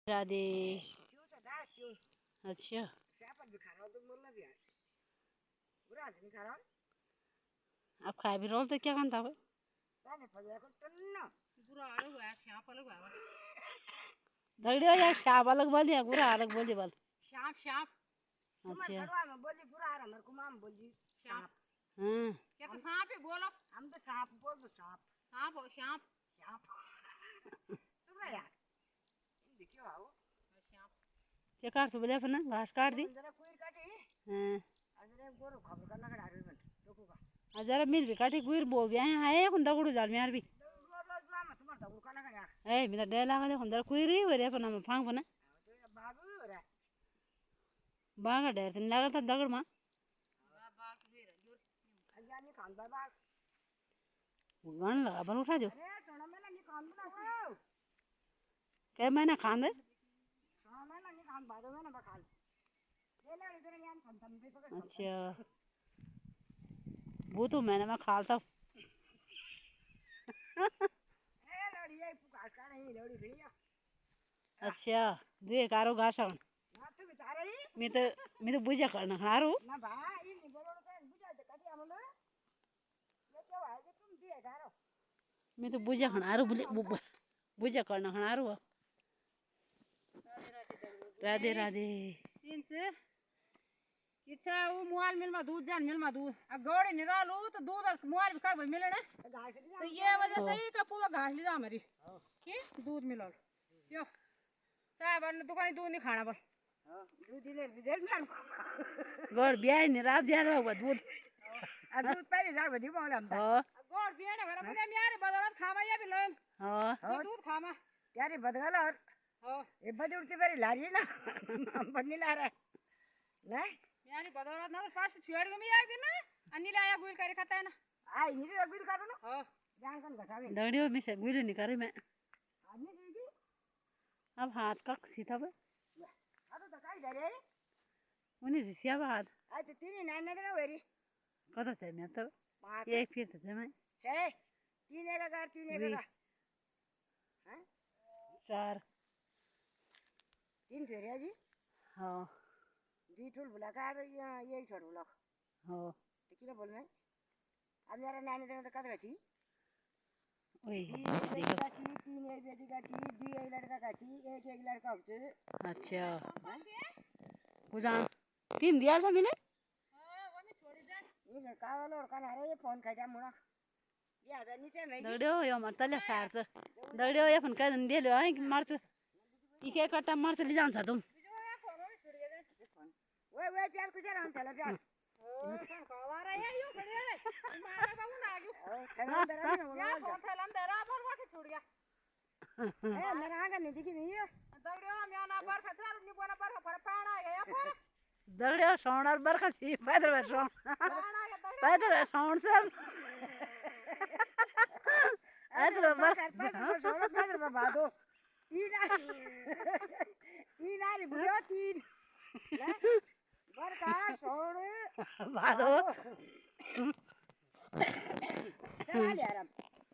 राधे। क्यों तो दास क्यों अच्छा शैपल भी खा रहा हूँ तो मुल्ला भी है बुरा नहीं खा रहा हूँ आप खाए भी रोल तो क्या खान था भाई मैंने फजर को टन्ना बुरा अलग हुआ श्याप अलग हुआ दगड़ियों यार श्याप अलग बोली बुरा अलग बोली बल श्याप श्याप तुम्हारे अच्छा खड़वा में बोली बुरा आ रहा मेरे को माम बोली श्याप हाँ क्या तो सांप ही बोलो हम तो सांप बोल दो सांप सांप हो श्याप श्याप सुन रहे यार हिंदी क्यों आओ श्याप क्या काट तो बोले अपना घास काट दी जरा कोई काटे हाँ अरे गोरो खबर करना का डाल में रोकूगा जरा मिल भी काटी गुर बो भी आए कुंदा गुड़ जाल में यार भी ए मेरा डे लागले कुंदा कुई रही हो रे अपना में फांग बना बागा डे तो लगा था दगड़ मां गन लगा बन उठा जो क्या मैंने खान दे अच्छा वो तो मैंने मैं खालता अच्छा दे कारो गासन मैं तो बुझा करना हारो मैं तो बुझा खाना हारो बुझा करना हारो राधे राधे इच्छा वो मोबाइल मिल में दूध जान मिल में दूध अब गौड़ी निरालू तो दूध और मोबाइल का भाई मिले ना तो ये वजह से ही का पूरा घास ली जा हमारी की दूध मिला क्यों चाय बन दुकान दूध नहीं खाना बस दूध ले रिजल्ट ना गौर ब्याह नहीं रात जा रहा होगा दूध दूध पहले जा बदी बोला हम गौर बिया ना भरा मुझे यार बदौलत खावा या भी लोग हां दूध खावा यार बदगल और हां ये बदुड़ती बड़ी लारी ना बन्नी ला रहा है यानी बदौलत ना पास छेड़ के में एक दिन ना अन्नी लाया गुल करे खाता है ना आई नी गुल करो ना हां जान कन घटावे दगड़ियों में से गुल नहीं करे मैं आदमी दीदी अब हाथ का सीधा बे अरे तो काई डरे उन्हें रिसिया हाथ आज तो तीन नान ना वेरी कदा से मैं तो एक फिर तो मैं छे तीन एक का तीन एक का हैं चार तीन फेरिया जी हां जी टूल बुला कर ये छोड़ बुला हां तो किला बोल में अब मेरा नानी तो कद गई ओए देखो तीन एक बेटी का थी दो एक लड़का का थी एक लड़का होते अच्छा पूजा तीन दिया था मिले हां वो में छोड़ी जा ये कावल और कन अरे ये फोन खजा मुड़ा ये आधा नीचे नहीं दगड़ियों यो मतले सार दगड़ियों ये फोन का दे लो है मार तो इके कट्टा मार तो ले जान था तुम वे प्यार कुछ रहा चला प्यार ओ कावा रहा है यो खड़े रे मारा बाबू ना आगे थैला दरा ना या फोन थैला दरा पर वाके छूट गया ए मेरा आगे नहीं दिखी नहीं है दगड़ियों मैं ना पर खचार नहीं बोना पर पर पाना है या पर दगड़ियों सोनार बरखा सी पैदल सोन पैदल सोन सब ऐसे बरखा सोना पैदल बादो तीन आ रही बुढ़ो तीन बरखा सोन बादो